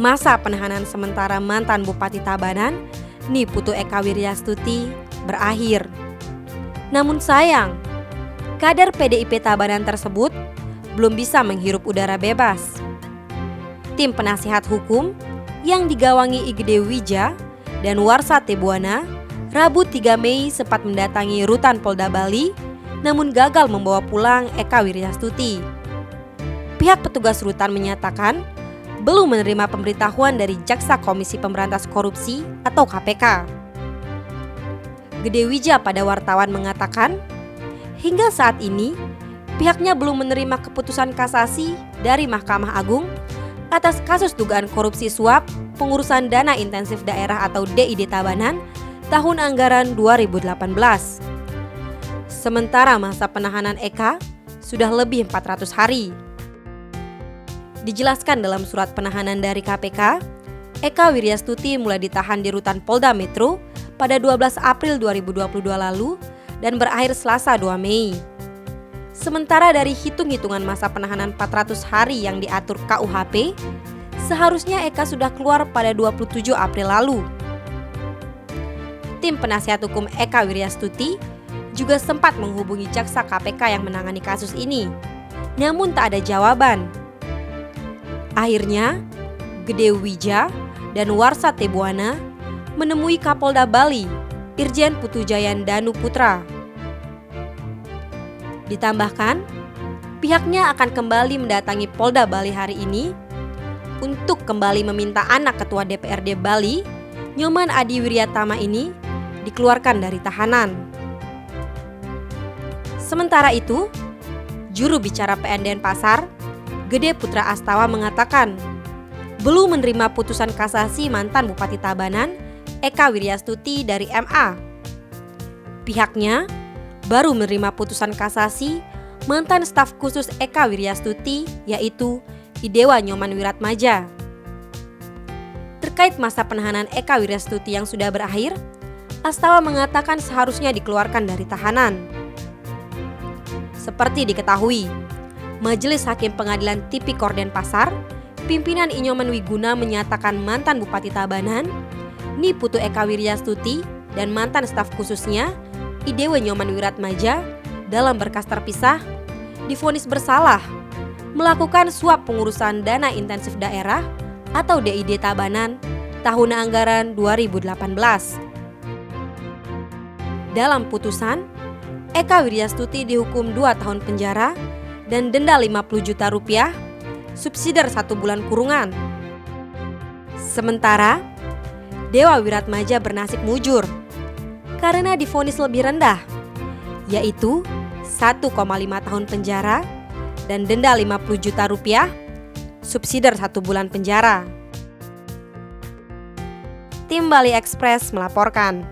Masa penahanan sementara mantan Bupati Tabanan, Niputu Eka Wiryastuti, berakhir. Namun sayang, kader PDIP Tabanan tersebut belum bisa menghirup udara bebas. Tim penasihat hukum yang digawangi Igede Wija dan Warsa Tebuana Rabu 3 Mei sempat mendatangi rutan Polda Bali namun gagal membawa pulang Eka Wiryastuti. Pihak petugas rutan menyatakan belum menerima pemberitahuan dari Jaksa Komisi Pemberantas Korupsi atau KPK. Gede Wija pada wartawan mengatakan, hingga saat ini pihaknya belum menerima keputusan kasasi dari Mahkamah Agung atas kasus dugaan korupsi suap pengurusan dana intensif daerah atau DID Tabanan tahun anggaran 2018. Sementara masa penahanan Eka sudah lebih 400 hari. Dijelaskan dalam surat penahanan dari KPK, Eka Wiryastuti mulai ditahan di rutan Polda Metro pada 12 April 2022 lalu dan berakhir Selasa 2 Mei. Sementara dari hitung-hitungan masa penahanan 400 hari yang diatur KUHP, seharusnya Eka sudah keluar pada 27 April lalu. Tim penasihat hukum Eka Wiryastuti juga sempat menghubungi jaksa KPK yang menangani kasus ini, namun tak ada jawaban. Akhirnya, Gede Wija dan Warsa Tebuana menemui Kapolda Bali, Irjen Putujayan Danu Putra. Ditambahkan, pihaknya akan kembali mendatangi Polda Bali hari ini untuk kembali meminta anak Ketua DPRD Bali, Nyoman Adi Wiryatama ini dikeluarkan dari tahanan. Sementara itu, juru bicara PN Denpasar, Gede Putra Astawa mengatakan belum menerima putusan kasasi mantan Bupati Tabanan, Eka Wiryastuti dari MA. Pihaknya baru menerima putusan kasasi mantan staf khusus Eka Wiryastuti yaitu Idewa Nyoman Wiratmadja. Terkait masa penahanan Eka Wiryastuti yang sudah berakhir, Astawa mengatakan seharusnya dikeluarkan dari tahanan. Seperti diketahui, Majelis Hakim Pengadilan Tipikor Denpasar, pimpinan Inyoman Wiguna menyatakan mantan Bupati Tabanan, Niputu Eka Wiryastuti dan mantan staf khususnya, Idewa Nyoman Wiratmadja dalam berkas terpisah, divonis bersalah melakukan suap pengurusan dana intensif daerah atau DID Tabanan tahun anggaran 2018. Dalam putusan, Eka Wiryastuti dihukum 2 tahun penjara dan denda 50 juta rupiah, subsidiar 1 bulan kurungan. Sementara, Dewa Wiratmadja bernasib mujur karena divonis lebih rendah, yaitu 1,5 tahun penjara dan denda 50 juta rupiah, subsidiar 1 bulan penjara. Tim Bali Express melaporkan.